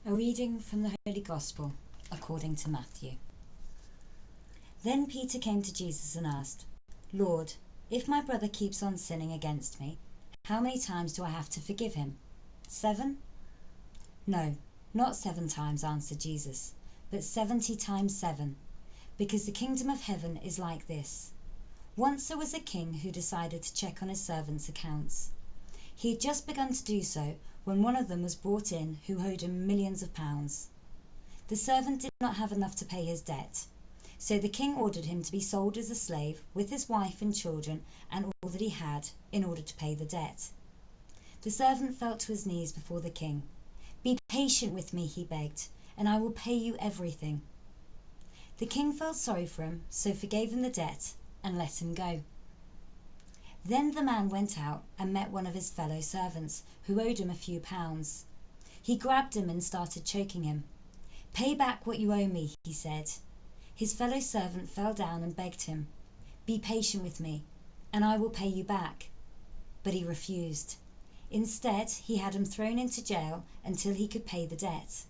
A reading from the Holy Gospel according to Matthew. Then Peter came to Jesus and asked, "Lord, if my brother keeps on sinning against me, how many times do I have to forgive him? 7? No, not 7 times, answered Jesus, but 70 times 7, because the kingdom of heaven is like this. Once there was a king who decided to check on his servants' accounts. He had just begun to do so when one of them was brought in who owed him millions of pounds. The servant did not have enough to pay his debt, so the king ordered him to be sold as a slave with his wife and children and all that he had in order to pay the debt. The servant fell to his knees before the king. "Be patient with me," he begged, "and I will pay you everything." The king felt sorry for him, so forgave him the debt and let him go. Then the man went out and met one of his fellow servants who owed him a few pounds. He grabbed him and started choking him. "Pay back what you owe me," he said. His fellow servant fell down and begged him, "Be patient with me, and I will pay you back." But he refused. Instead, he had him thrown into jail until he could pay the debt.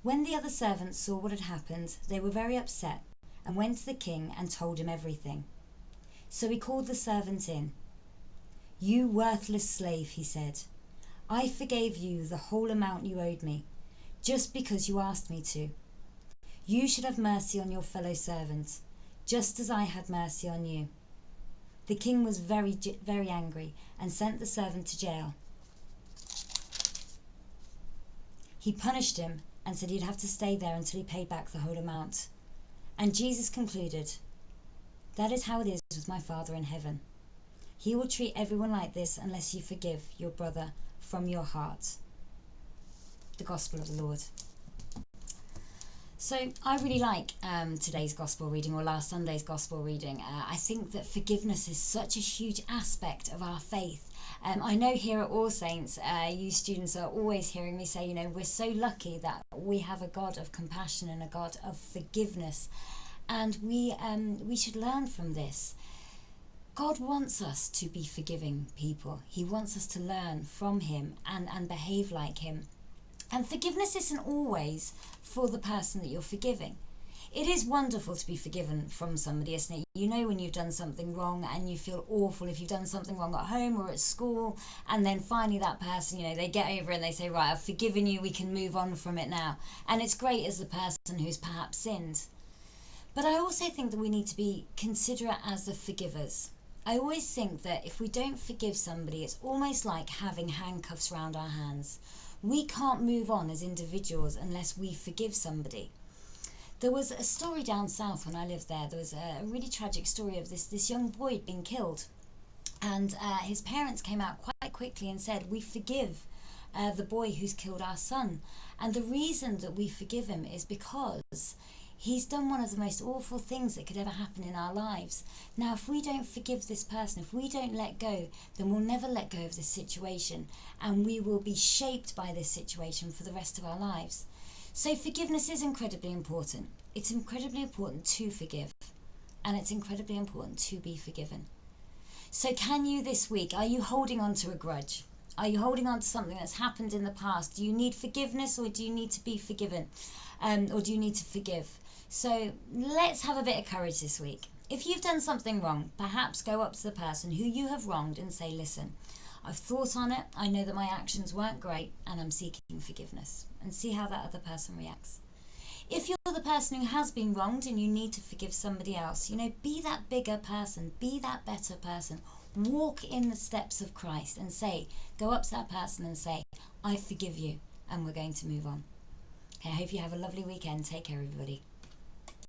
When the other servants saw what had happened, they were very upset and went to the king and told him everything. So he called the servant in. "You worthless slave," he said, "I forgave you the whole amount you owed me, just because you asked me to. You should have mercy on your fellow servant, just as I had mercy on you." The king was very angry and sent the servant to jail. He punished him and said he'd have to stay there until he paid back the whole amount. And Jesus concluded, "That is how it is with my Father in heaven. He will treat everyone like this unless you forgive your brother from your heart." The Gospel of the Lord. So I really like today's Gospel reading, or last Sunday's Gospel reading. I think that forgiveness is such a huge aspect of our faith. I know here at All Saints, you students are always hearing me say, we're so lucky that we have a God of compassion and a God of forgiveness. And we should learn from this. God wants us to be forgiving people. He wants us to learn from him and behave like him. And forgiveness isn't always for the person that you're forgiving. It is wonderful to be forgiven from somebody, isn't it? When you've done something wrong and you feel awful if you've done something wrong at home or at school, and then finally that person, they get over it and they say, "Right, I've forgiven you, we can move on from it now." And it's great as the person who's perhaps sinned. But I also think that we need to be considerate as the forgivers. I always think that if we don't forgive somebody, it's almost like having handcuffs around our hands. We can't move on as individuals unless we forgive somebody. There was a story down south when I lived there. There was a really tragic story of this young boy being killed. And his parents came out quite quickly and said, "We forgive the boy who's killed our son." And the reason that we forgive him is because he's done one of the most awful things that could ever happen in our lives. Now, if we don't forgive this person, if we don't let go, then we'll never let go of this situation, and we will be shaped by this situation for the rest of our lives. So forgiveness is incredibly important. It's incredibly important to forgive, and it's incredibly important to be forgiven. So can you this week, are you holding on to a grudge? Are you holding on to something that's happened in the past? Do you need forgiveness, or do you need to be forgiven? Or do you need to forgive? So let's have a bit of courage this week. If you've done something wrong, perhaps go up to the person who you have wronged and say, "Listen, I've thought on it, I know that my actions weren't great, and I'm seeking forgiveness," and see how that other person reacts. If you're the person who has been wronged and you need to forgive somebody else, be that bigger person, be that better person. Walk in the steps of Christ and go up to that person and say, "I forgive you," and we're going to move on. Okay, I hope you have a lovely weekend. Take care, everybody.